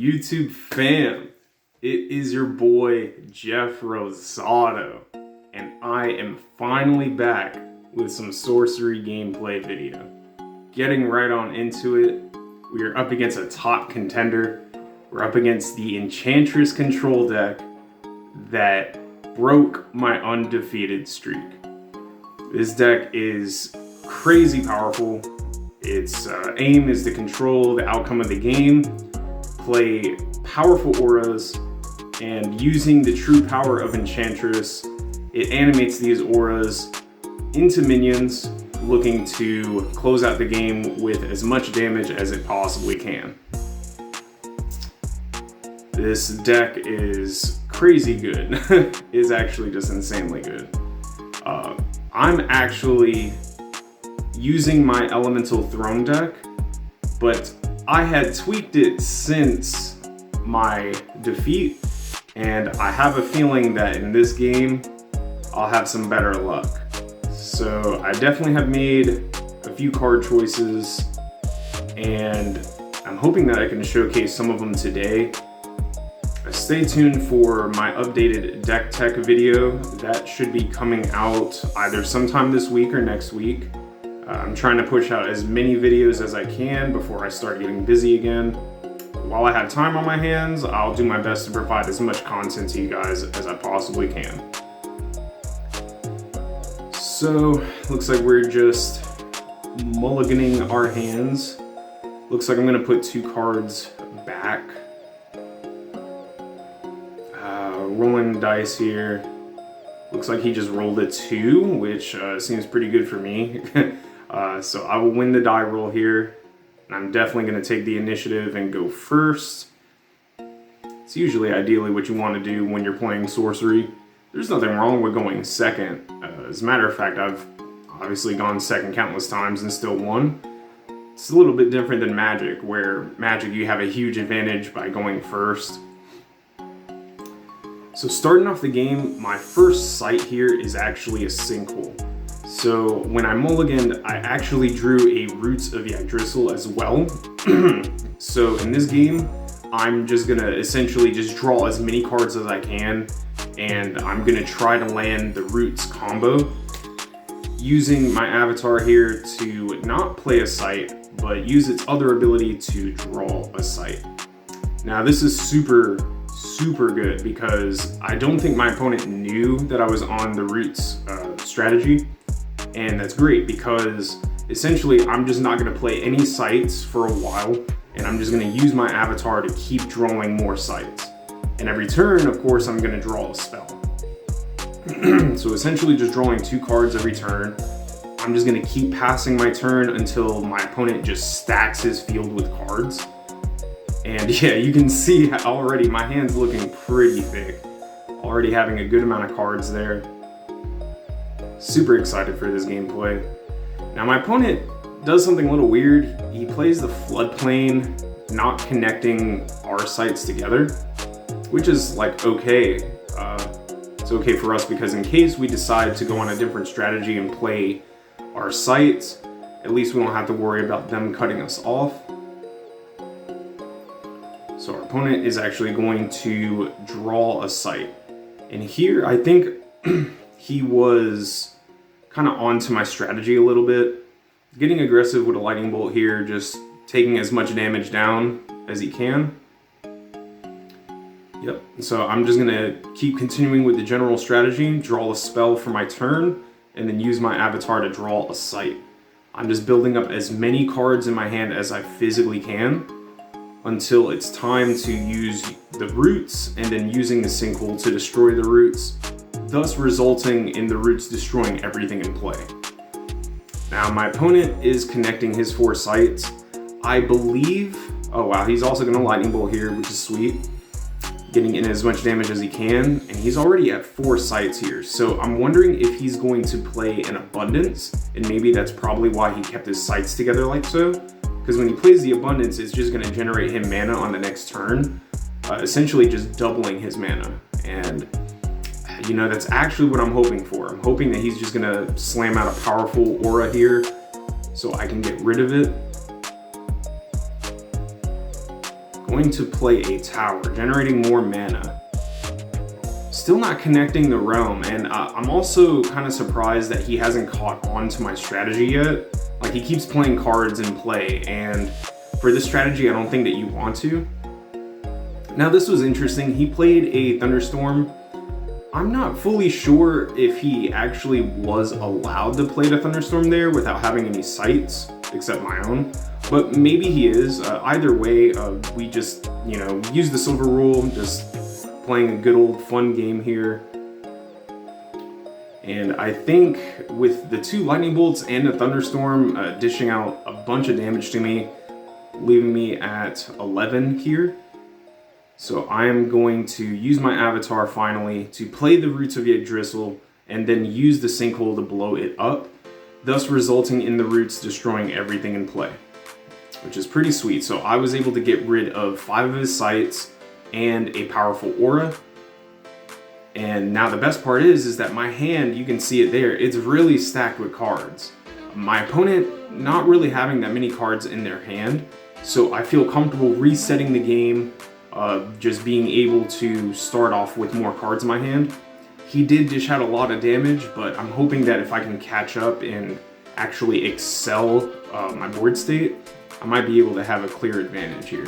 YouTube fam, it is your boy Jeff Rosado, and I am finally back with some Sorcery gameplay video. Getting right on into it, we are up against a top contender. We're up against the Enchantress Control deck that broke my undefeated streak. This deck is crazy powerful. Its aim is to control the outcome of the game, play powerful auras, and using the true power of Enchantress, it animates these auras into minions, looking to close out the game with as much damage as it possibly can. This deck is crazy good. It's actually just insanely good. I'm actually using my Elemental Throne deck, but I had tweaked it since my defeat, and I have a feeling that in this game, I'll have some better luck. So I definitely have made a few card choices, and I'm hoping that I can showcase some of them today. Stay tuned for my updated deck tech video. That should be coming out either sometime this week or next week. I'm trying to push out as many videos as I can before I start getting busy again. While I have time on my hands, I'll do my best to provide as much content to you guys as I possibly can. So, looks like we're just mulliganing our hands. Looks like I'm gonna put 2 cards back. Rolling dice here. Looks like he just rolled a 2, which seems pretty good for me. So I will win the die roll here. And I'm definitely going to take the initiative and go first. It's usually ideally what you want to do when you're playing Sorcery. There's nothing wrong with going second. As a matter of fact, I've obviously gone second countless times and still won. It's a little bit different than Magic, where Magic you have a huge advantage by going first. So starting off the game, my first sight here is actually a sinkhole. So when I mulliganed, I actually drew a Roots of Yggdrasil as well. So in this game, I'm just gonna essentially just draw as many cards as I can, and I'm gonna try to land the Roots combo, using my avatar here to not play a sight, but use its other ability to draw a sight. Now this is super good because I don't think my opponent knew that I was on the Roots strategy, and that's great because essentially I'm just not going to play any sights for a while, and I'm just going to use my avatar to keep drawing more sights, and every turn of course I'm going to draw a spell. So essentially just drawing 2 cards every turn. I'm just going to keep passing my turn until my opponent just stacks his field with cards. And yeah, you can see already my hand's looking pretty thick. Already having a good amount of cards there. Super excited for this gameplay. Now my opponent does something a little weird. He plays the floodplain, not connecting our sites together, which is like okay. It's okay for us because in case we decide to go on a different strategy and play our sites, at least we don't have to worry about them cutting us off. So our opponent is actually going to draw a sight. And here I think he was kind of onto my strategy a little bit. Getting aggressive with a lightning bolt here, just taking as much damage down as he can. Yep, so I'm just gonna keep continuing with the general strategy, draw a spell for my turn, and then use my avatar to draw a sight. I'm just building up as many cards in my hand as I physically can, until it's time to use the Roots and then using the sinkhole to destroy the Roots, thus resulting in the Roots destroying everything in play. Now my opponent is connecting his 4 sights. I believe, oh wow, he's also gonna lightning bolt here, which is sweet. Getting in as much damage as he can, and he's already at 4 sights here. So I'm wondering if he's going to play an abundance, and maybe that's probably why he kept his sights together like so. Because when he plays the abundance, it's just going to generate him mana on the next turn, essentially just doubling his mana. And you know, that's actually what I'm hoping for. I'm hoping that he's just going to slam out a powerful aura here so I can get rid of it. Going to play a tower, generating more mana. Still not connecting the realm, and I'm also kind of surprised that he hasn't caught on to my strategy yet. Like, he keeps playing cards in play, and for this strategy, I don't think that you want to. Now, this was interesting. He played a Thunderstorm. I'm not fully sure if he actually was allowed to play the Thunderstorm there without having any sights, except my own. But maybe he is. Either way, we just, use the silver rule, just playing a good old fun game here. And I think with the 2 lightning bolts and a thunderstorm dishing out a bunch of damage to me, leaving me at 11 here. So I am going to use my avatar finally to play the Roots of Yggdrasil and then use the Sinkhole to blow it up, thus resulting in the Roots destroying everything in play, which is pretty sweet. So I was able to get rid of 5 of his sights and a powerful aura. And now the best part is that my hand, you can see it there, it's really stacked with cards. My opponent not really having that many cards in their hand, so I feel comfortable resetting the game, just being able to start off with more cards in my hand. He did dish out a lot of damage, but I'm hoping that if I can catch up and actually excel my board state, I might be able to have a clear advantage here.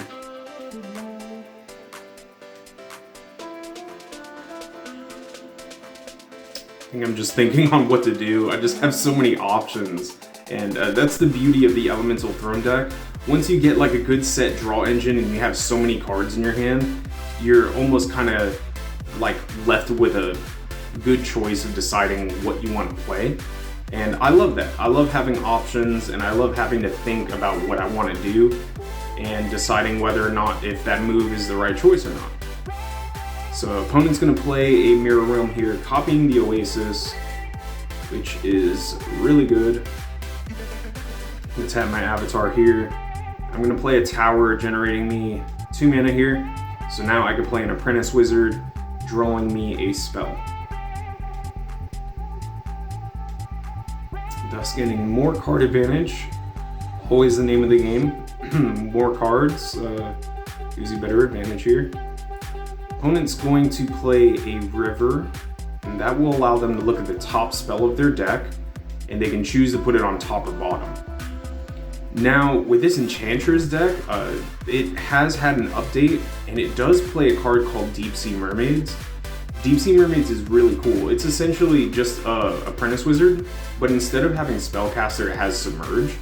I think I'm just thinking on what to do. I just have so many options, and that's the beauty of the Elemental Throne deck. Once you get like a good set draw engine and you have so many cards in your hand, you're almost kind of like left with a good choice of deciding what you want to play. And I love that. I love having options, and I love having to think about what I want to do and deciding whether or not if that move is the right choice or not. So opponent's going to play a Mirror Realm here, copying the Oasis, which is really good. Let's have my avatar here. I'm going to play a tower, generating me 2 mana here. So now I can play an Apprentice Wizard, drawing me a spell. Thus getting more card advantage. Always the name of the game. More cards gives you better advantage here. Opponent's going to play a river, and that will allow them to look at the top spell of their deck, and they can choose to put it on top or bottom. Now, with this Enchantress deck, it has had an update, and it does play a card called Deep Sea Mermaids. Deep Sea Mermaids is really cool. It's essentially just a Apprentice Wizard, but instead of having Spellcaster, it has Submerge.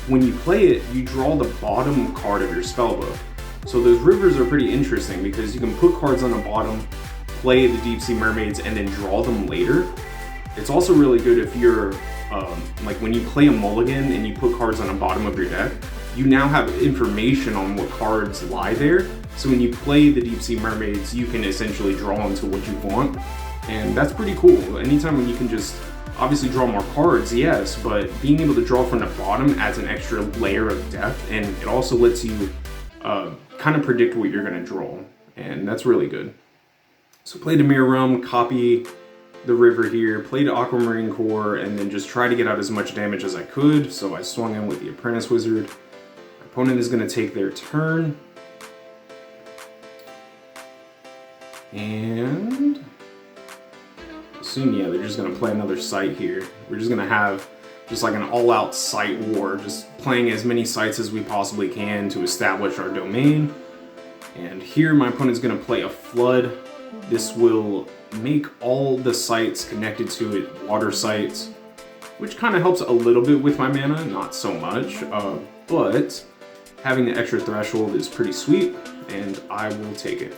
When you play it, you draw the bottom card of your spellbook. So those rivers are pretty interesting because you can put cards on the bottom, play the Deep Sea Mermaids, and then draw them later. It's also really good if you're, like when you play a mulligan and you put cards on the bottom of your deck, you now have information on what cards lie there. So when you play the Deep Sea Mermaids, you can essentially draw into what you want. And that's pretty cool. Anytime when you can just obviously draw more cards, yes, but being able to draw from the bottom adds an extra layer of depth, and it also lets you kind of predict what you're going to draw, and that's really good. So play the Mirror Realm, copy the river here, play the Aquamarine Core, and then just try to get out as much damage as I could. So I swung in with the Apprentice Wizard. My opponent is going to take their turn. And soon, yeah, they're just going to play another site here. We're just going to have just like an all-out site war, just playing as many sites as we possibly can to establish our domain. And here my opponent's going to play a Flood. This will make all the sites connected to it water sites, which kind of helps a little bit with my mana, not so much, but having the extra threshold is pretty sweet, and I will take it.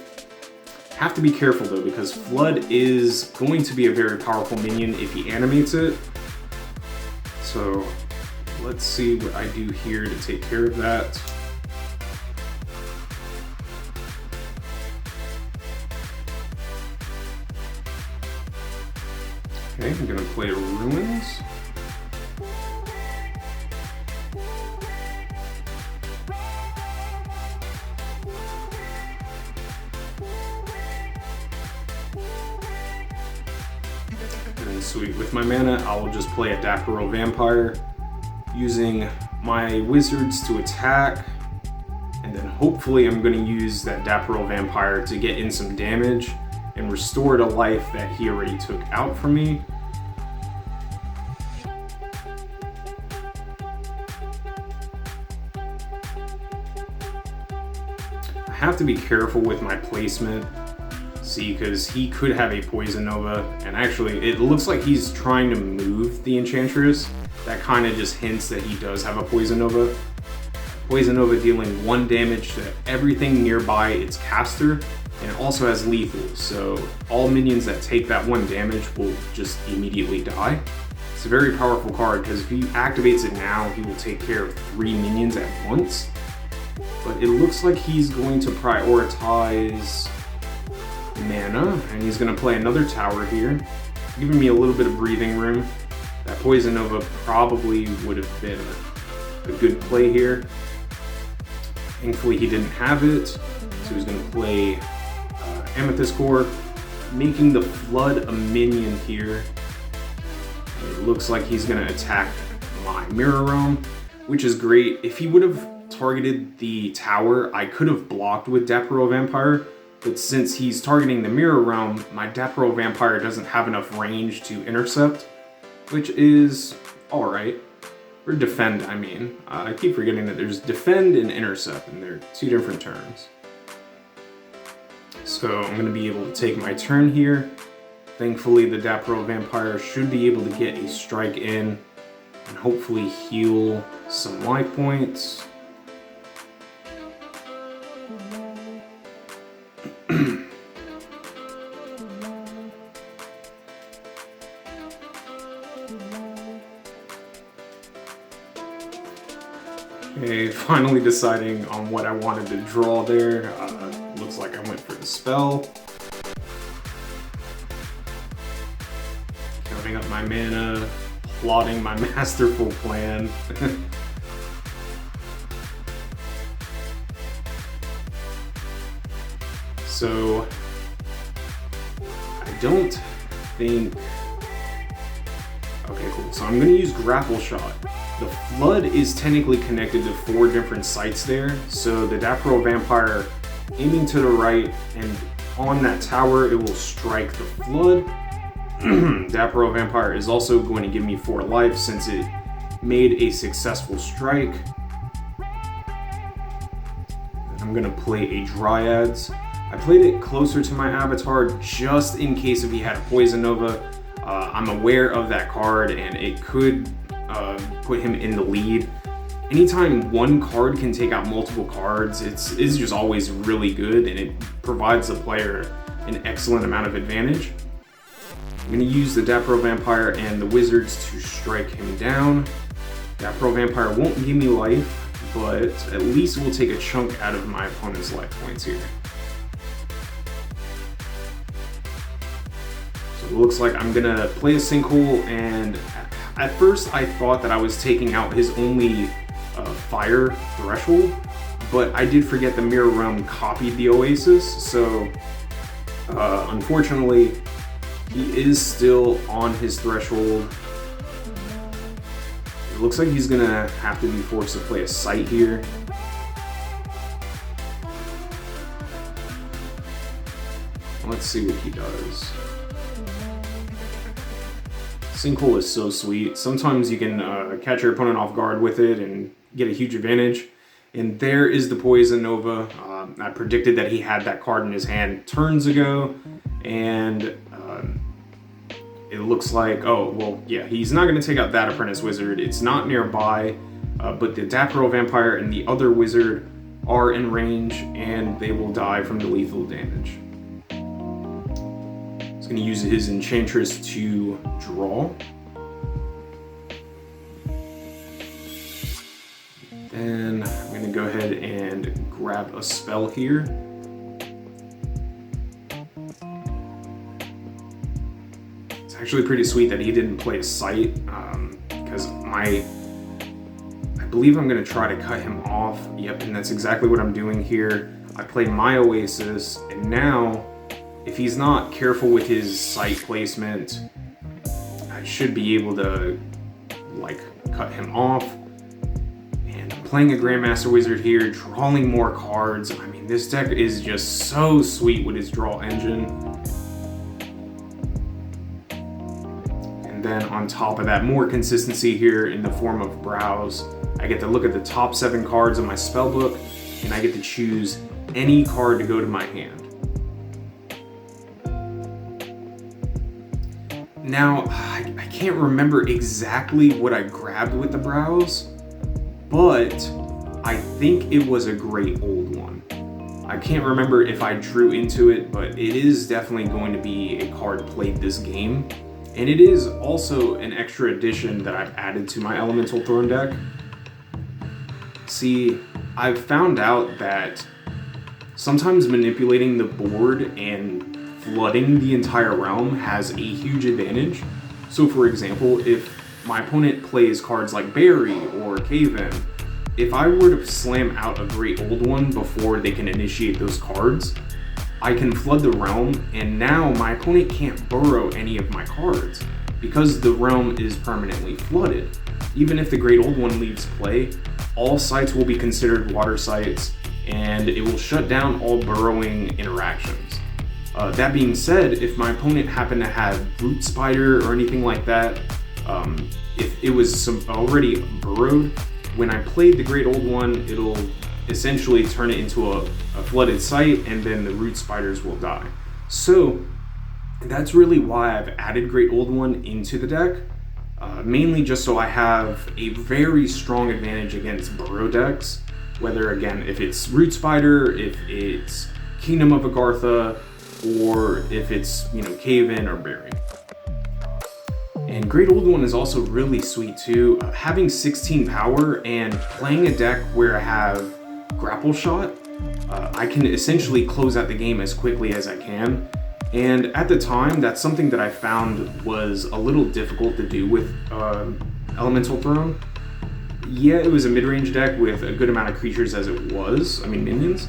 Have to be careful though, because Flood is going to be a very powerful minion if he animates it. So let's see what I do here to take care of that. Okay, I'm gonna play Ruins. And sweet, with my mana, I will just play a Dapero Vampire, using my wizards to attack, and then hopefully I'm going to use that Dapper Vampire to get in some damage and restore to life that he already took out from me. I have to be careful with my placement, see, because he could have a Poison Nova, and actually it looks like he's trying to move the Enchantress. That kind of just hints that he does have a Poison Nova. Poison Nova dealing 1 damage to everything nearby its caster, and it also has lethal, so all minions that take that 1 damage will just immediately die. It's a very powerful card because if he activates it now, he will take care of 3 minions at once. But it looks like he's going to prioritize mana, and he's going to play another tower here, giving me a little bit of breathing room. That Poison Nova probably would have been a good play here. Thankfully he didn't have it, so he's going to play Amethyst Core, making the Flood a minion here. And it looks like he's going to attack my Mirror Realm, which is great. If he would have targeted the tower, I could have blocked with Dapper Vampire, but since he's targeting the Mirror Realm, my Dapper Vampire doesn't have enough range to intercept, which is alright. Or defend, I mean. I keep forgetting that there's defend and intercept, and they're 2 different terms. So I'm going to be able to take my turn here. Thankfully, the Dapper Vampire should be able to get a strike in and hopefully heal some life points. Okay, finally deciding on what I wanted to draw there. Looks like I went for the spell. Counting up my mana, plotting my masterful plan. So, I don't think... Okay, cool. So I'm going to use Grapple Shot. The Flood is technically connected to 4 different sites there, so the Dapper Vampire aiming to the right, and on that tower it will strike the Flood. Dapper Vampire is also going to give me 4 life since it made a successful strike. I'm going to play a Dryads. I played it closer to my avatar just in case if he had a Poison Nova. I'm aware of that card and it could put him in the lead. Anytime one card can take out multiple cards, it's just always really good, and it provides the player an excellent amount of advantage. I'm going to use the Dapper Vampire and the Wizards to strike him down. Dapper Vampire won't give me life, but at least we'll take a chunk out of my opponent's life points here. So it looks like I'm going to play a Sinkhole, and at first I thought that I was taking out his only fire threshold, but I did forget the Mirror Realm copied the Oasis, so unfortunately he is still on his threshold. It looks like he's gonna have to be forced to play a Sight here. Let's see what he does. Sinkhole is so sweet. Sometimes you can catch your opponent off guard with it and get a huge advantage. And there is the Poison Nova. I predicted that he had that card in his hand turns ago, and it looks like, oh, well, yeah, he's not going to take out that Apprentice Wizard. It's not nearby, but the Dapper Vampire and the other Wizard are in range, and they will die from the lethal damage. He's going to use his Enchantress to draw. Then I'm going to go ahead and grab a spell here. It's actually pretty sweet that he didn't play a Sight, because I believe I'm going to try to cut him off. Yep, and that's exactly what I'm doing here. I play my Oasis, and now, if he's not careful with his Sight placement, I should be able to, like, cut him off. And I'm playing a Grandmaster Wizard here, drawing more cards. I mean, this deck is just so sweet with its draw engine. And then on top of that, more consistency here in the form of browse. I get to look at the top 7 cards of my spellbook, and I get to choose any card to go to my hand. Now, I can't remember exactly what I grabbed with the browse, but I think it was a great old one. I can't remember if I drew into it, but it is definitely going to be a card played this game. And it is also an extra addition that I've added to my Elemental Throne deck. See, I've found out that sometimes manipulating the board and flooding the entire realm has a huge advantage. So for example, if my opponent plays cards like Bury or Cave In, if I were to slam out a Great Old One before they can initiate those cards, I can flood the realm, and now my opponent can't burrow any of my cards because the realm is permanently flooded. Even if the Great Old One leaves play, all sites will be considered water sites, and it will shut down all burrowing interactions. That being said, if my opponent happened to have Root Spider or anything like that, if it was already burrowed, when I played the Great Old One, it'll essentially turn it into a flooded site, and then the Root Spiders will die. So that's really why I've added Great Old One into the deck, mainly just so I have a very strong advantage against burrow decks, whether again, if it's Root Spider, if it's Kingdom of Agartha, or if it's, Cave In or Bury. And Great Old One is also really sweet too. Having 16 power and playing a deck where I have Grapple Shot, I can essentially close out the game as quickly as I can. And at the time, that's something that I found was a little difficult to do with Elemental Throne. Yeah, it was a mid-range deck with a good amount of creatures as it was, minions,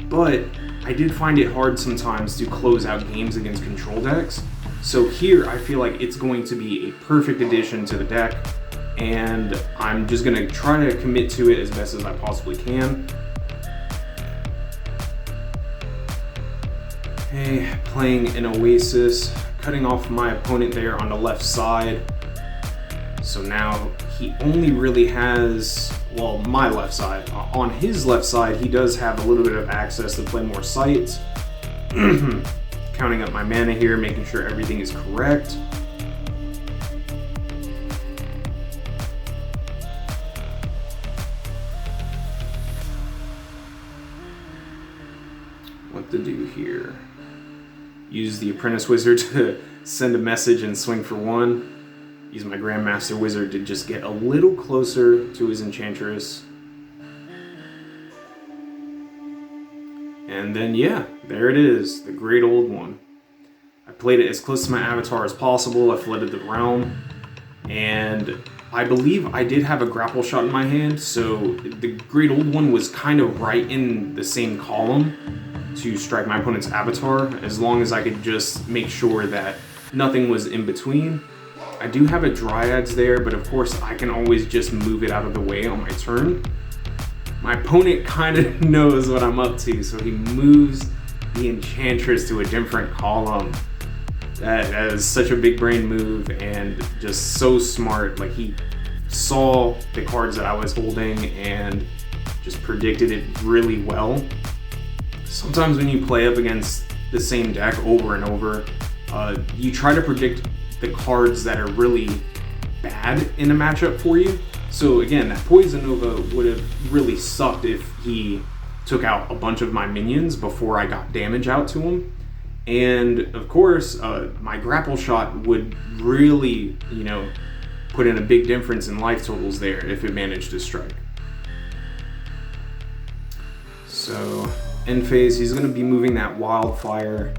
but I did find it hard sometimes to close out games against control decks. So here, I feel like it's going to be a perfect addition to the deck, and I'm just going to try to commit to it as best as I possibly can. Okay, playing an Oasis, cutting off my opponent there on the left side. So now he only really has, well, my left side. On his left side, he does have a little bit of access to play more sites. Counting up my mana here, making sure everything is correct. What to do here? Use the Apprentice Wizard to send a message and swing for 1. Use my Grandmaster Wizard to just get a little closer to his Enchantress. And then, yeah, there it is, the Great Old One. I played it as close to my avatar as possible. I flooded the realm, and I believe I did have a Grapple Shot in my hand, so the Great Old One was kind of right in the same column to strike my opponent's avatar, as long as I could just make sure that nothing was in between. I do have a Dryads there, but of course I can always just move it out of the way on my turn. My opponent kind of knows what I'm up to, so he moves the Enchantress to a different column. That is such a big brain move and just so smart. Like, he saw the cards that I was holding and just predicted it really well. Sometimes when you play up against the same deck over and over, you try to predict the cards that are really bad in a matchup for you. So again, that Poison Nova would have really sucked if he took out a bunch of my minions before I got damage out to him. And of course, my Grapple Shot would really, put in a big difference in life totals there if it managed to strike. So, end phase, he's going to be moving that Wildfire.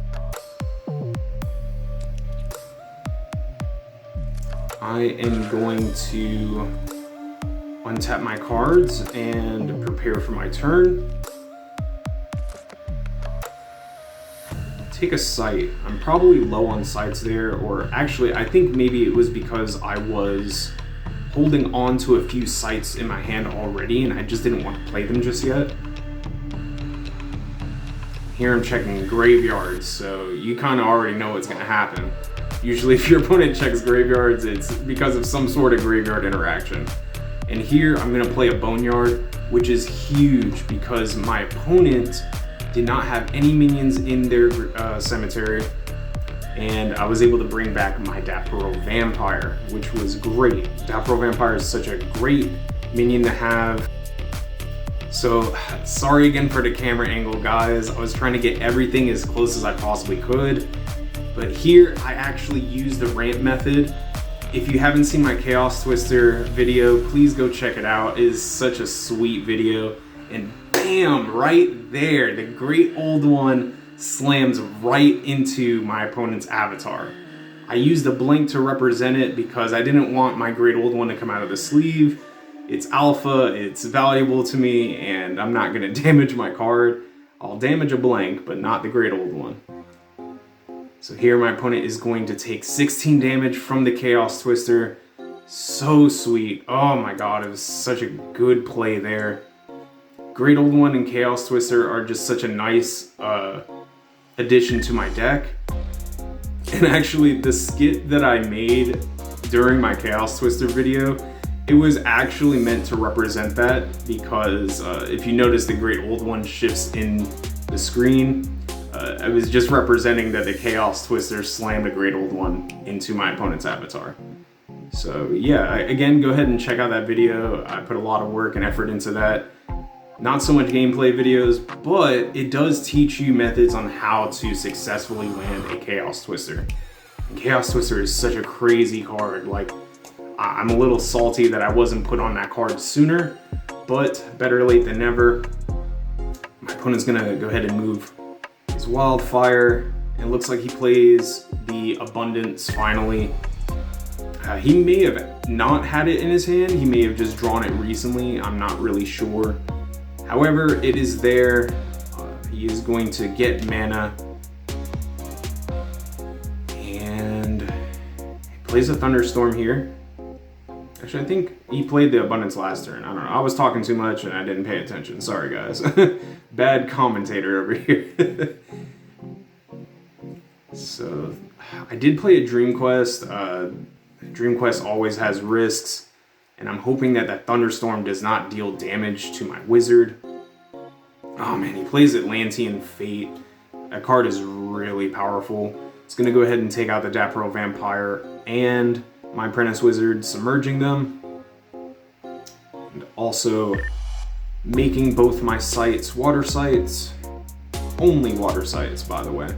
I am going to untap my cards and prepare for my turn. Take a site. I'm probably low on sites there, or actually I think maybe it was because I was holding on to a few sites in my hand already, and I just didn't want to play them just yet. Here I'm checking graveyards, so you kind of already know what's going to happen. Usually if your opponent checks graveyards, it's because of some sort of graveyard interaction. And here I'm going to play a Boneyard, which is huge because my opponent did not have any minions in their cemetery, and I was able to bring back my Dapro Vampire, which was great. Dapro Vampire is such a great minion to have. So sorry again for the camera angle, guys. I was trying to get everything as close as I possibly could, but here I actually used the ramp method. If you haven't seen my Chaos Twister video, please go check it out. It is such a sweet video. And bam, right there, the Great Old One slams right into my opponent's avatar. I used a blink to represent it because I didn't want my Great Old One to come out of the sleeve. It's alpha, it's valuable to me, and I'm not gonna damage my card. I'll damage a blank, but not the Great Old One. So here my opponent is going to take 16 damage from the Chaos Twister. So sweet. Oh my god, it was such a good play there. Great Old One and Chaos Twister are just such a nice addition to my deck. And actually, the skit that I made during my Chaos Twister video, it was actually meant to represent that, because if you notice the Great Old One shifts in the screen, I was just representing that the Chaos Twister slammed a Great Old One into my opponent's avatar. So yeah, again, go ahead and check out that video. I put a lot of work and effort into that. Not so much gameplay videos, but it does teach you methods on how to successfully land a Chaos Twister. And Chaos Twister is such a crazy card. Like, I'm a little salty that I wasn't put on that card sooner, but better late than never. My opponent's gonna go ahead and move his Wildfire, and it looks like he plays the Abundance finally. He may have not had it in his hand, he may have just drawn it recently, I'm not really sure. However, it is there. He is going to get mana, and he plays a Thunderstorm here. Actually, I think he played the Abundance last turn. I don't know. I was talking too much and I didn't pay attention. Sorry, guys. Bad commentator over here. So, I did play a Dream Quest. Dream Quest always has risks, and I'm hoping that that Thunderstorm does not deal damage to my Wizard. Oh man, he plays Atlantean Fate. That card is really powerful. It's going to go ahead and take out the Dapro Vampire and my Apprentice Wizard, submerging them, and also making both my sites water sites. Only water sites, by the way.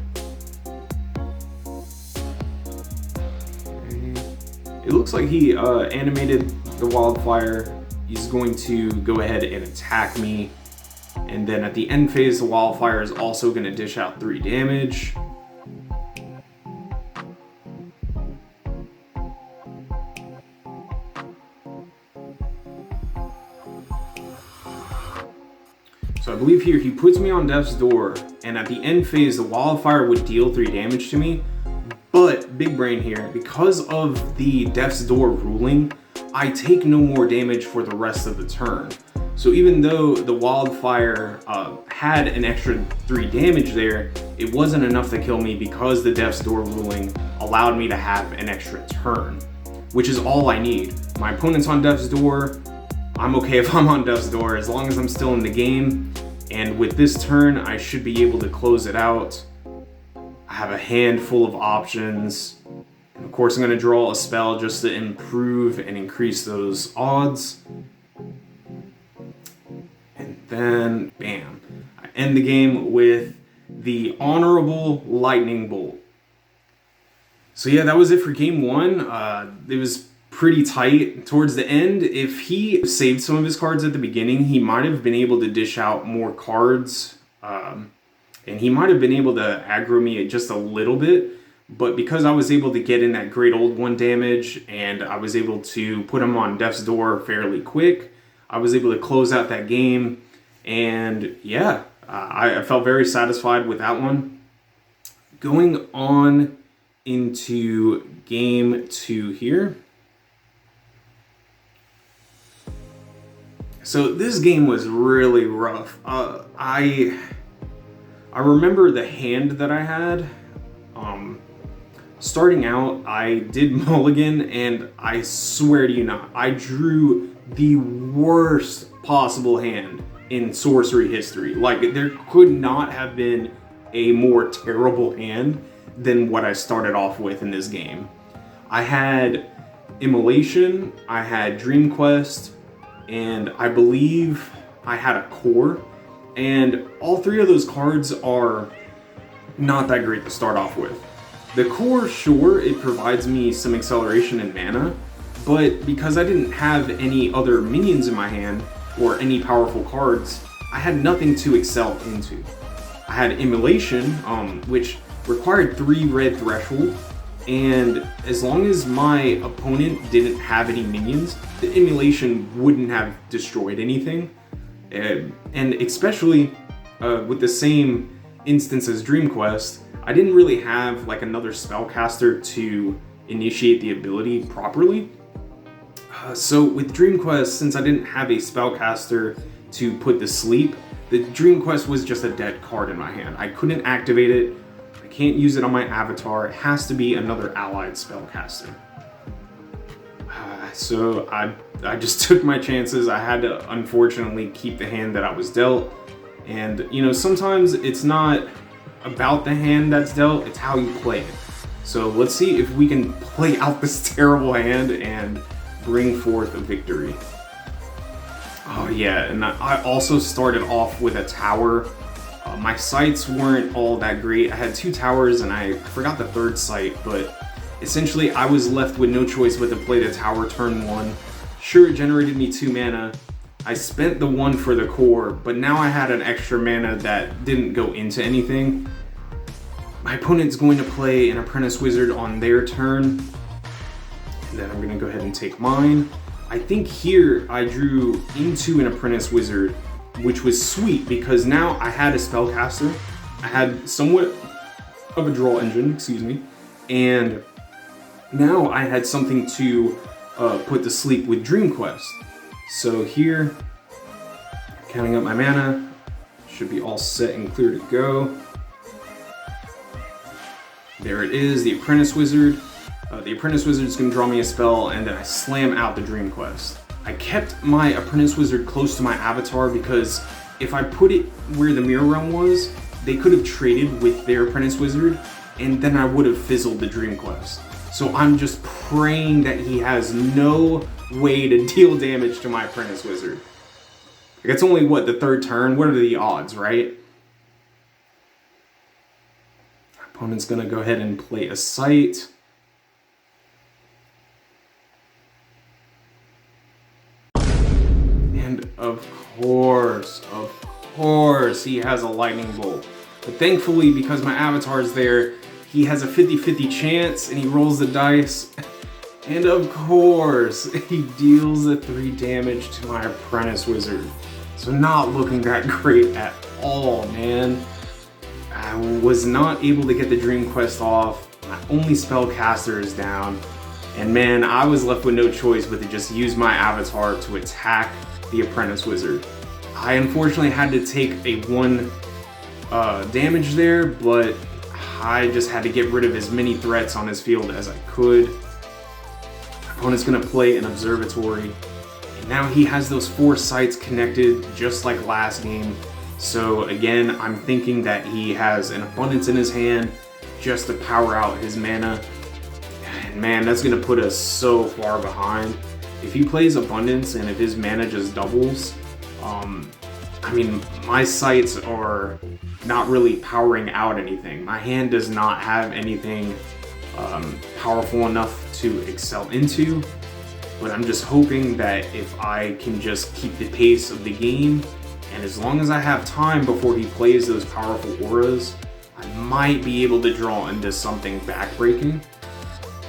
It looks like he animated the Wildfire. He's going to go ahead and attack me, and then at the end phase, the Wildfire is also going to dish out 3 damage. So I believe here he puts me on Death's Door, and at the end phase, the Wildfire would deal 3 damage to me. But, big brain here, because of the Death's Door ruling, I take no more damage for the rest of the turn. So even though the Wildfire had an extra 3 damage there, it wasn't enough to kill me because the Death's Door ruling allowed me to have an extra turn, which is all I need. My opponent's on Death's Door. I'm okay if I'm on Death's Door as long as I'm still in the game. And with this turn, I should be able to close it out. I have a handful of options. And of course, I'm going to draw a spell just to improve and increase those odds. And then, bam. I end the game with the Honorable Lightning Bolt. So yeah, that was it for game 1. It was pretty tight towards the end. If he saved some of his cards at the beginning, he might have been able to dish out more cards, and he might have been able to aggro me just a little bit, but because I was able to get in that Great Old One damage and I was able to put him on Death's Door fairly quick, I was able to close out that game, and yeah, I felt very satisfied with that one. Going on into game 2 here. So this game was really rough. I remember the hand that I had. Starting out, I did mulligan, and I swear to you not, I drew the worst possible hand in Sorcery history. Like, there could not have been a more terrible hand than what I started off with in this game. I had Immolation, I had Dream Quest, and I believe I had a Core, and all three of those cards are not that great to start off with. The Core, sure, it provides me some acceleration and mana, but because I didn't have any other minions in my hand, or any powerful cards, I had nothing to excel into. I had Immolation, which required 3 red threshold, and as long as my opponent didn't have any minions, the Immolation wouldn't have destroyed anything. And especially with the same instance as Dream Quest, I didn't really have like another spellcaster to initiate the ability properly. So with Dream Quest, since I didn't have a spellcaster to put to sleep, the Dream Quest was just a dead card in my hand. I couldn't activate it, I can't use it on my avatar, it has to be another allied spellcaster. So I just took my chances. I had to unfortunately keep the hand that I was dealt. And you know, sometimes it's not about the hand that's dealt, it's how you play it. So let's see if we can play out this terrible hand and bring forth a victory. Oh yeah, and I also started off with a tower. My sights weren't all that great. I had 2 towers and I forgot the 3rd sight, but essentially I was left with no choice but to play the tower turn 1. Sure, it generated me 2 mana. I spent the 1 for the core, but now I had an extra mana that didn't go into anything. My opponent's going to play an Apprentice Wizard on their turn, and then I'm going to go ahead and take mine. I think here I drew into an Apprentice Wizard, which was sweet because now I had a spellcaster, I had somewhat of a draw engine, excuse me, and now I had something to put to sleep with Dream Quest. So here, counting up my mana, should be all set and clear to go. There it is, the Apprentice Wizard. The Apprentice Wizard is going to draw me a spell, and then I slam out the Dream Quest. I kept my Apprentice Wizard close to my avatar because if I put it where the Mirror Realm was, they could have traded with their Apprentice Wizard, and then I would have fizzled the Dream Quest. So I'm just praying that he has no way to deal damage to my Apprentice Wizard. Like, it's only, what, the 3rd turn? What are the odds, right? Opponent's gonna go ahead and play a sight. And of course, he has a lightning bolt. But thankfully, because my avatar is there, he has a 50-50 chance, and he rolls the dice. And of course, he deals the 3 damage to my Apprentice Wizard. So not looking that great at all, man. I was not able to get the Dream Quest off. My only spellcaster is down. And man, I was left with no choice but to just use my avatar to attack the Apprentice Wizard. I unfortunately had to take a 1 damage there, but I just had to get rid of as many threats on his field as I could. My opponent's gonna play an Observatory, and now he has those 4 sights connected just like last game. So again, I'm thinking that he has an abundance in his hand just to power out his mana. And man, that's gonna put us so far behind. If he plays abundance and if his mana just doubles, I mean, my sights are not really powering out anything. My hand does not have anything powerful enough to excel into, but I'm just hoping that if I can just keep the pace of the game, and as long as I have time before he plays those powerful auras, I might be able to draw into something backbreaking.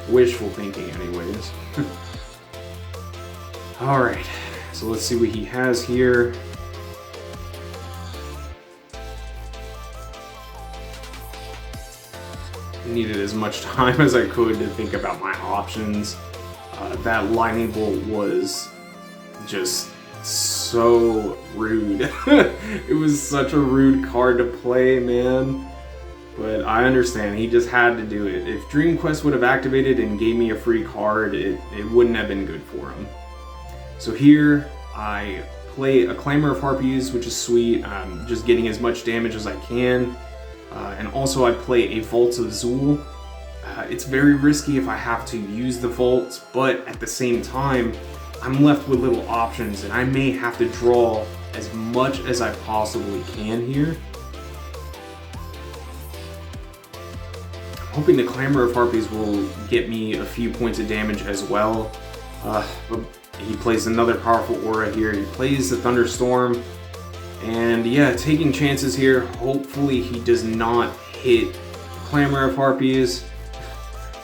Wishful thinking anyways. Alright, so let's see what he has here. Needed as much time as I could to think about my options. That lightning bolt was just so rude. It was such a rude card to play, man. But I understand, he just had to do it. If Dream Quest would have activated and gave me a free card, it wouldn't have been good for him. So here, I play a Clamor of Harpies, which is sweet. I'm just getting as much damage as I can. And also I play a Vault of Zool. It's very risky if I have to use the Vault, but at the same time, I'm left with little options, and I may have to draw as much as I possibly can here. I'm hoping the Clamor of Harpies will get me a few points of damage as well. But he plays another powerful aura here. He plays the Thunderstorm. And yeah, taking chances here. Hopefully he does not hit Clamor of Harpies.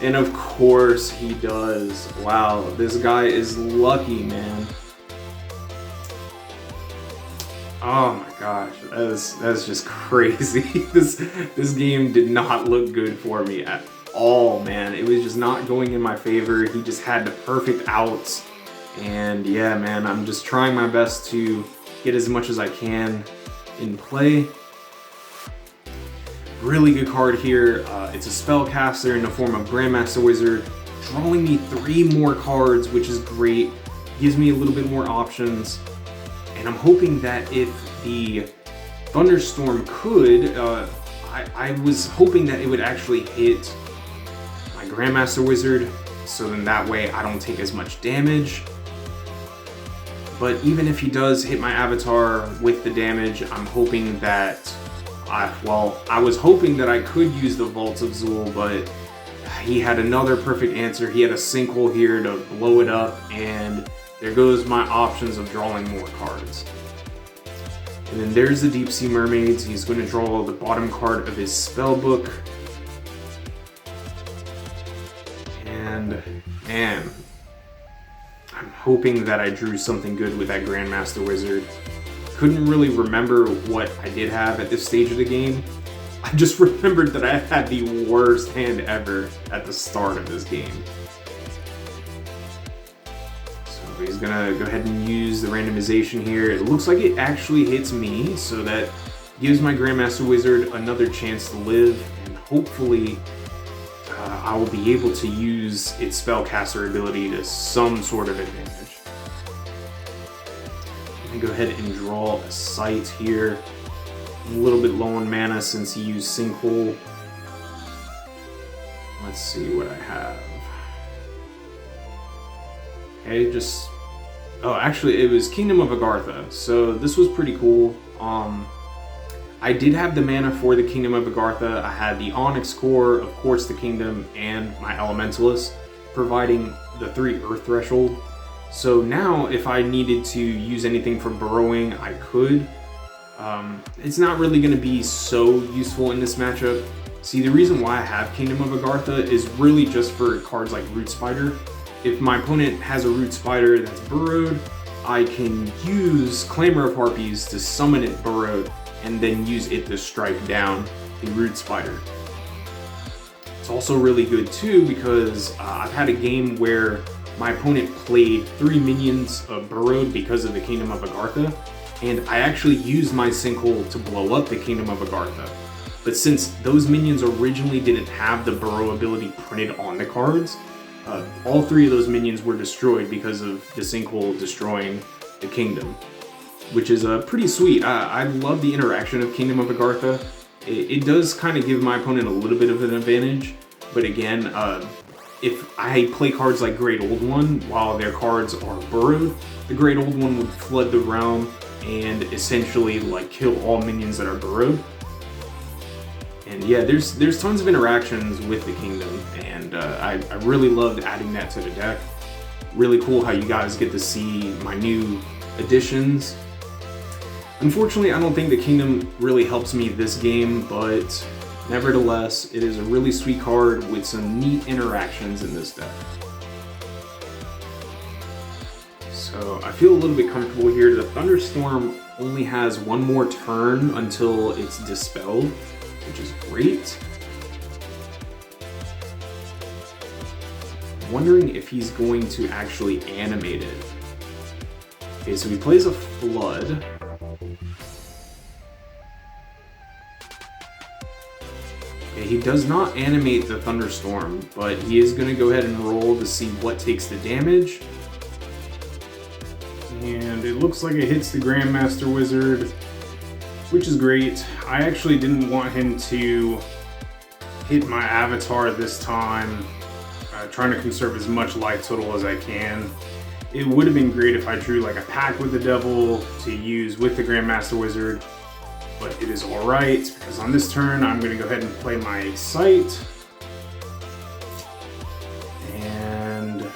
And of course he does. Wow, this guy is lucky, man. Oh my gosh, that's just crazy. This game did not look good for me at all, man. It was just not going in my favor. He just had the perfect outs. And yeah, man, I'm just trying my best to get as much as I can in play. Really good card here. It's a spellcaster in the form of Grandmaster Wizard, drawing me 3 more cards, which is great. Gives me a little bit more options. And I'm hoping that if the Thunderstorm could, I was hoping that it would actually hit my Grandmaster Wizard, so then that way I don't take as much damage. But even if he does hit my avatar with the damage, I'm hoping that, I was hoping that I could use the Vault of Zool, but he had another perfect answer. He had a Sinkhole here to blow it up, and there goes my options of drawing more cards. And then there's the Deep Sea Mermaids. He's going to draw the bottom card of his spellbook. And man, I'm hoping that I drew something good with that Grandmaster Wizard. Couldn't really remember what I did have at this stage of the game. I just remembered that I had the worst hand ever at the start of this game. So he's gonna go ahead and use the randomization here. It looks like it actually hits me, so that gives my Grandmaster Wizard another chance to live, and hopefully I will be able to use its spellcaster ability to some sort of advantage. I'm gonna go ahead and draw a sight here. I'm a little bit low on mana since he used Sinkhole. Let's see what I have. Okay, oh, actually it was Kingdom of Agartha, so this was pretty cool. I did have the mana for the Kingdom of Agartha. I had the Onyx Core, of course the Kingdom, and my Elementalist, providing the 3 Earth Threshold. So now, if I needed to use anything for burrowing, I could. It's not really going to be so useful in this matchup. See, the reason why I have Kingdom of Agartha is really just for cards like Root Spider. If my opponent has a Root Spider that's burrowed, I can use Clamor of Harpies to summon it burrowed, and then use it to strike down the Root Spider. It's also really good too because I've had a game where my opponent played 3 minions of burrowed because of the Kingdom of Agartha, and I actually used my Sinkhole to blow up the Kingdom of Agartha. But since those minions originally didn't have the burrow ability printed on the cards, all 3 of those minions were destroyed because of the Sinkhole destroying the Kingdom, which is pretty sweet. I love the interaction of Kingdom of Agartha. It does kind of give my opponent a little bit of an advantage, but again, if I play cards like Great Old One while their cards are burrowed, the Great Old One would flood the realm and essentially like kill all minions that are burrowed. And yeah, there's tons of interactions with the Kingdom, and I really loved adding that to the deck. Really cool how you guys get to see my new additions. Unfortunately, I don't think the Kingdom really helps me this game, but nevertheless, it is a really sweet card with some neat interactions in this deck. So I feel a little bit comfortable here. The Thunderstorm only has 1 more turn until it's dispelled, which is great. I'm wondering if he's going to actually animate it. Okay, so he plays a Flood. Okay, he does not animate the Thunderstorm, but he is going to go ahead and roll to see what takes the damage. And it looks like it hits the Grandmaster Wizard, which is great. I actually didn't want him to hit my avatar this time, trying to conserve as much life total as I can. It would have been great if I drew like a pack with the Devil to use with the Grandmaster Wizard, but it is alright, because on this turn I'm going to go ahead and play my Sight. And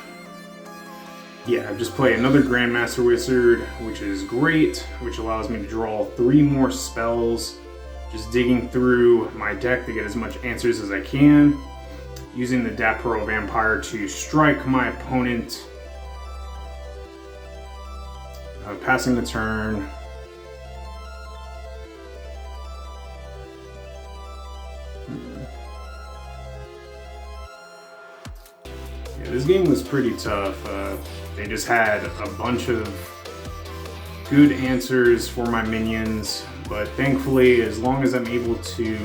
yeah, just play another Grandmaster Wizard, which is great, which allows me to draw 3 more spells, just digging through my deck to get as much answers as I can, using the Dapperal Vampire to strike my opponent, passing the turn. Yeah, this game was pretty tough. They just had a bunch of good answers for my minions, but thankfully, as long as I'm able to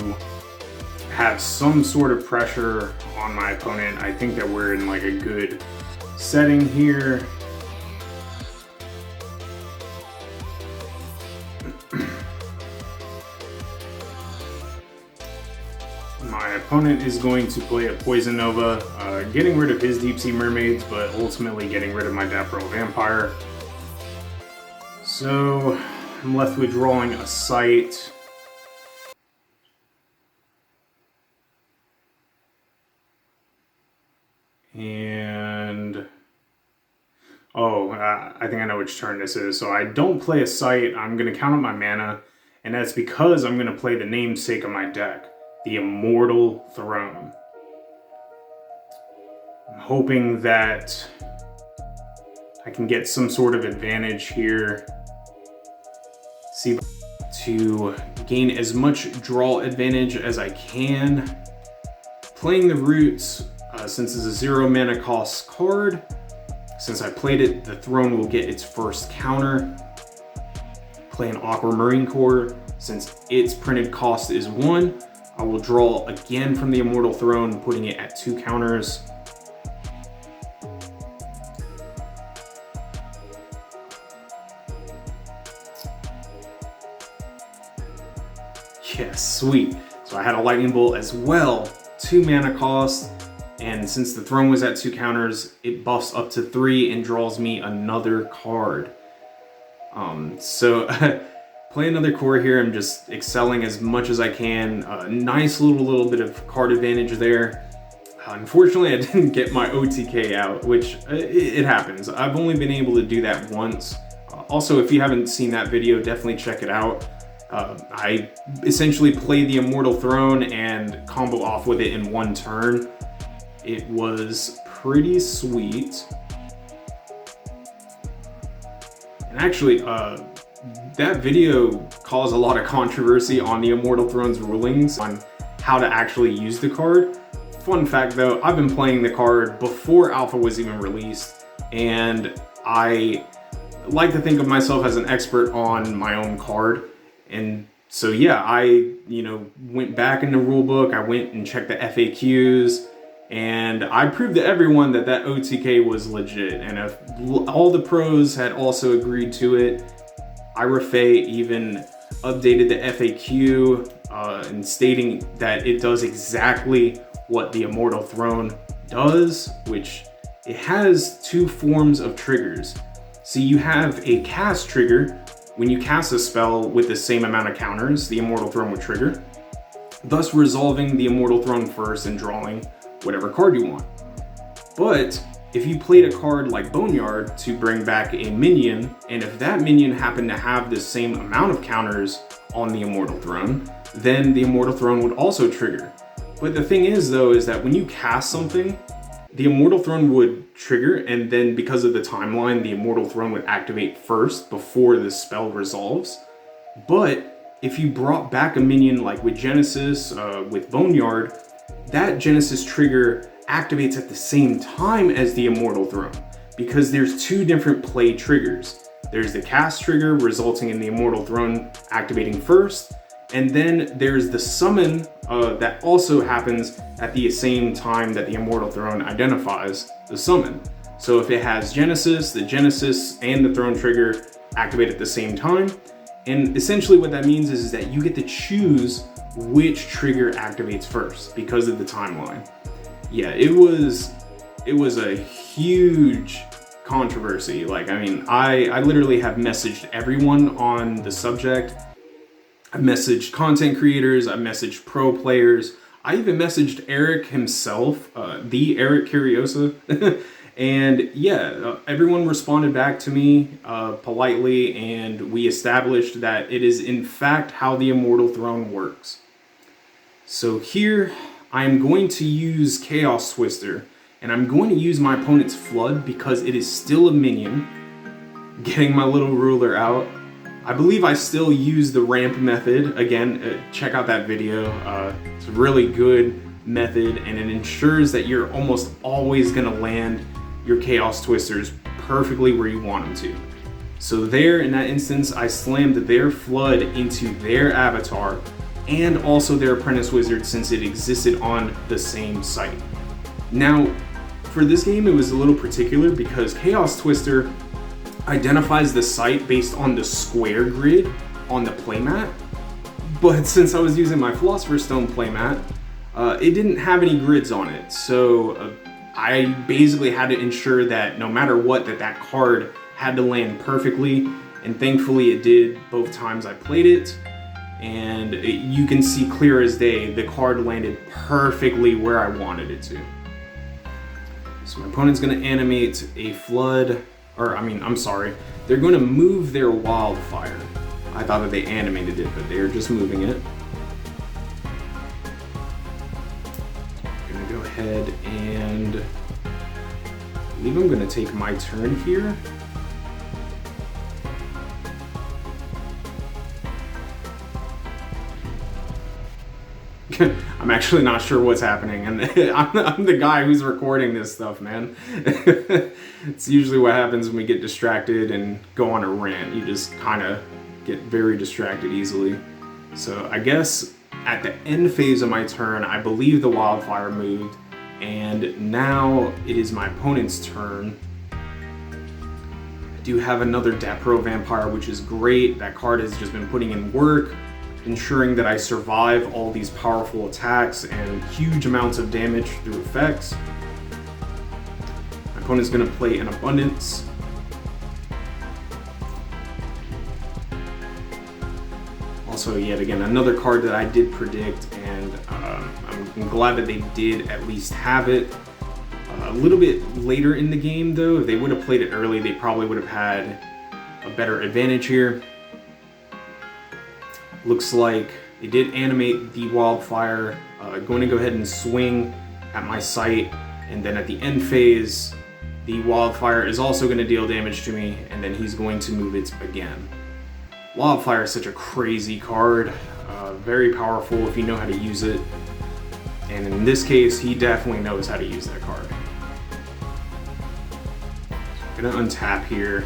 have some sort of pressure on my opponent, I think that we're in like a good setting here. My opponent is going to play a Poison Nova, getting rid of his Deep Sea Mermaids, but ultimately getting rid of my Dapperal Vampire. So I'm left with drawing a Sight. And I think I know which turn this is. So I don't play a Sight. I'm going to count up my mana, and that's because I'm going to play the namesake of my deck, the Immortal Throne. I'm hoping that I can get some sort of advantage here. See, to gain as much draw advantage as I can. Playing the Roots, since it's a 0 mana cost card, since I played it, the Throne will get its first counter. Play an Aquamarine Core, since its printed cost is 1. I will draw again from the Immortal Throne, putting it at 2 counters. Yes, sweet. So I had a Lightning Bolt as well, 2 mana cost, and since the Throne was at 2 counters, it buffs up to 3 and draws me another card. So play another core here. I'm just excelling as much as I can. Nice little bit of card advantage there. Unfortunately, I didn't get my OTK out, which it happens. I've only been able to do that once. Also, if you haven't seen that video, definitely check it out. I essentially played the Immortal Throne and combo off with it in 1 turn. It was pretty sweet. And actually, that video caused a lot of controversy on the Immortal Throne's rulings on how to actually use the card. Fun fact though, I've been playing the card before Alpha was even released, and I like to think of myself as an expert on my own card. And so yeah, I went back in the rulebook, I went and checked the FAQs, and I proved to everyone that that OTK was legit. And if all the pros had also agreed to it, Irafei even updated the FAQ and stating that it does exactly what the Immortal Throne does, which it has 2 forms of triggers. So you have a cast trigger. When you cast a spell with the same amount of counters, the Immortal Throne would trigger, thus resolving the Immortal Throne first and drawing whatever card you want. But if you played a card like Boneyard to bring back a minion, and if that minion happened to have the same amount of counters on the Immortal Throne, then the Immortal Throne would also trigger. But the thing is though, is that when you cast something, the Immortal Throne would trigger, and then because of the timeline, the Immortal Throne would activate first before the spell resolves. But if you brought back a minion like with Genesis, with Boneyard, that Genesis trigger activates at the same time as the Immortal Throne, because there's 2 different play triggers. There's the cast trigger, resulting in the Immortal Throne activating first, and then there's the summon that also happens at the same time that the Immortal Throne identifies the summon. So if it has Genesis, the Genesis and the Throne trigger activate at the same time, and essentially what that means is that you get to choose which trigger activates first because of the timeline. Yeah, it was a huge controversy. Like, I mean, I literally have messaged everyone on the subject. I messaged content creators, I messaged pro players, I even messaged Eric himself, the Eric Curiosa. And yeah, everyone responded back to me politely, and we established that it is in fact how the Immortal Throne works. So here, I'm going to use Chaos Twister, and I'm going to use my opponent's Flood because it is still a minion. Getting my little ruler out. I believe I still use the ramp method. Again, check out that video. It's a really good method, and it ensures that you're almost always gonna land your Chaos Twisters perfectly where you want them to. So there, in that instance, I slammed their Flood into their avatar and also their Apprentice Wizard since it existed on the same site. Now, for this game, it was a little particular because Chaos Twister identifies the site based on the square grid on the playmat, but since I was using my Philosopher's Stone playmat, it didn't have any grids on it, so I basically had to ensure that no matter what, that card had to land perfectly, and thankfully it did both times I played it, and you can see clear as day, the card landed perfectly where I wanted it to. So my opponent's going to animate a Flood, they're going to move their Wildfire. I thought that they animated it, but they're just moving it. I'm going to go ahead and I believe I'm going to take my turn here. I'm actually not sure what's happening, and I'm the guy who's recording this stuff, man. It's usually what happens when we get distracted and go on a rant. You just kind of get very distracted easily. So I guess at the end phase of my turn, I believe the Wildfire moved, and now it is my opponent's turn. I do have another Dapro Vampire, which is great. That card has just been putting in work, ensuring that I survive all these powerful attacks and huge amounts of damage through effects. My opponent's going to play an Abundance. Also, yet again, another card that I did predict, and I'm glad that they did at least have it. A little bit later in the game, though, if they would have played it early, they probably would have had a better advantage here. Looks like they did animate the Wildfire, going to go ahead and swing at my site, and then at the end phase, the Wildfire is also going to deal damage to me, and then he's going to move it again. Wildfire is such a crazy card, very powerful if you know how to use it, and in this case, he definitely knows how to use that card. So I'm going to untap here.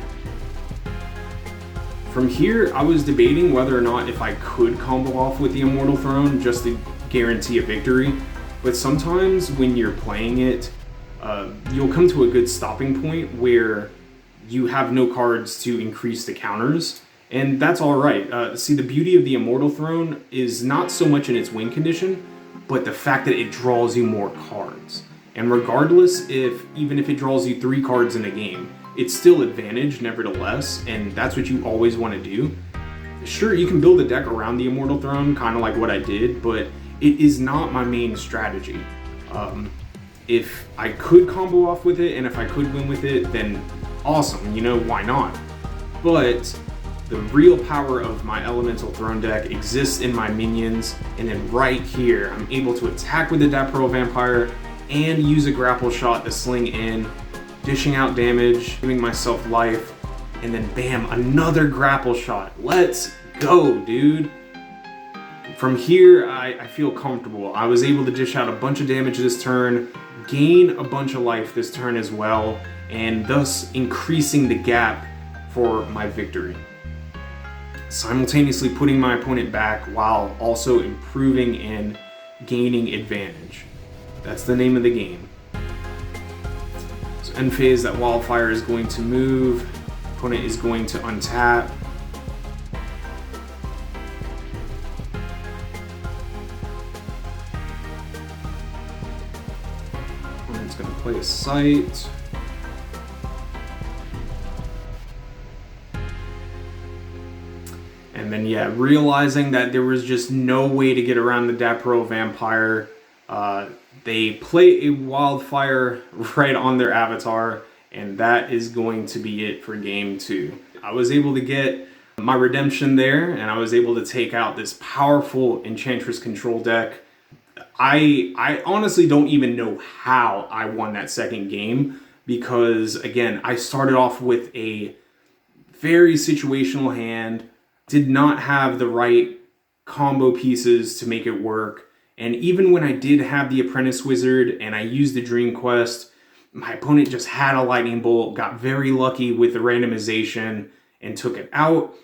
From here, I was debating whether or not if I could combo off with the Immortal Throne just to guarantee a victory, but sometimes when you're playing it, you'll come to a good stopping point where you have no cards to increase the counters, and that's alright. See, the beauty of the Immortal Throne is not so much in its win condition, but the fact that it draws you more cards. And regardless even if it draws you 3 cards in a game, it's still advantage nevertheless, and that's what you always want to do. Sure, you can build a deck around the Immortal Throne, kind of like what I did, but it is not my main strategy. If I could combo off with it, and if I could win with it, then awesome, why not? But the real power of my Elemental Throne deck exists in my minions, and then right here, I'm able to attack with the Dapro Vampire and use a grapple shot to sling in, dishing out damage, giving myself life, and then bam, another grapple shot. Let's go, dude. From here, I feel comfortable. I was able to dish out a bunch of damage this turn, gain a bunch of life this turn as well, and thus increasing the gap for my victory, simultaneously putting my opponent back while also improving and gaining advantage. That's the name of the game. So end phase, that wildfire is going to move. Opponent is going to untap. Opponent's going to play a sight. And then, yeah, realizing that there was just no way to get around the Dapro Vampire, they play a wildfire right on their avatar, and that is going to be it for game 2. I was able to get my redemption there, and I was able to take out this powerful Enchantress Control deck. I honestly don't even know how I won that second game, because, again, I started off with a very situational hand, did not have the right combo pieces to make it work. And even when I did have the Apprentice Wizard and I used the Dream Quest, my opponent just had a Lightning Bolt, got very lucky with the randomization and took it out.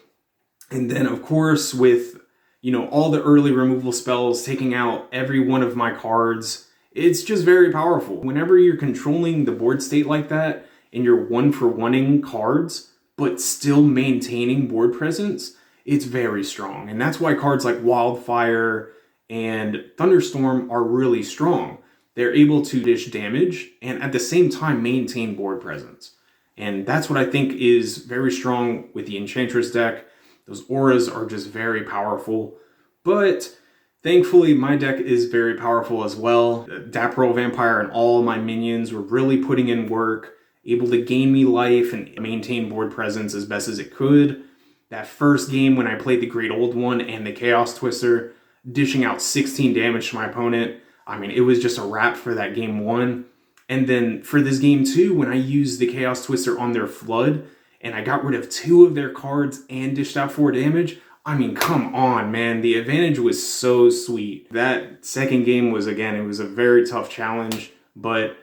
And then, of course, with, you know, all the early removal spells, taking out every one of my cards, it's just very powerful. Whenever you're controlling the board state like that and you're one-for-one-ing cards, but still maintaining board presence, it's very strong. And that's why cards like Wildfire and Thunderstorm are really strong. They're able to dish damage and at the same time maintain board presence. And that's what I think is very strong with the Enchantress deck. Those auras are just very powerful. But thankfully, my deck is very powerful as well. Dapro Vampire and all my minions were really putting in work, able to gain me life and maintain board presence as best as it could. That first game when I played the Great Old One and the Chaos Twister, dishing out 16 damage to my opponent, I mean, it was just a wrap for that game 1. And then for this game 2, when I used the Chaos Twister on their Flood, and I got rid of 2 of their cards and dished out 4 damage, I mean, come on, man. The advantage was so sweet. That second game was, again, it was a very tough challenge, but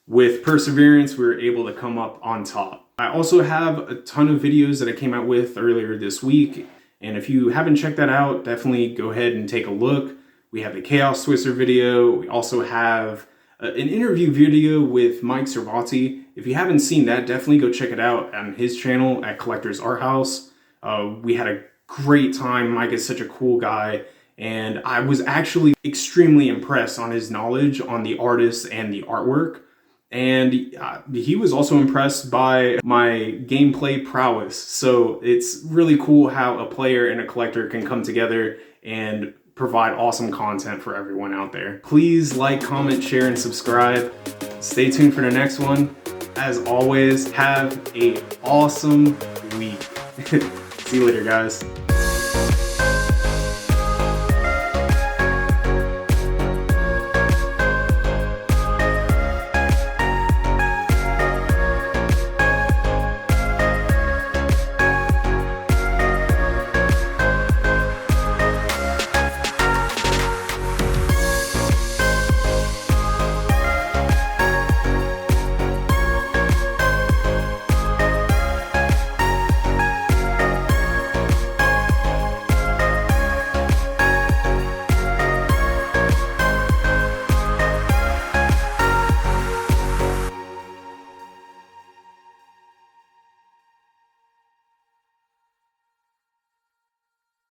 with perseverance, we were able to come up on top. I also have a ton of videos that I came out with earlier this week, and if you haven't checked that out, definitely go ahead and take a look. We have the Chaos Twister video. We also have an interview video with Mike Servati. If you haven't seen that, definitely go check it out on his channel at Collector's Art House. We had a great time. Mike is such a cool guy, and I was actually extremely impressed on his knowledge on the artists and the artwork. And he was also impressed by my gameplay prowess. So it's really cool how a player and a collector can come together and provide awesome content for everyone out there. Please like, comment, share, and subscribe. Stay tuned for the next one. As always, have an awesome week. See you later, guys.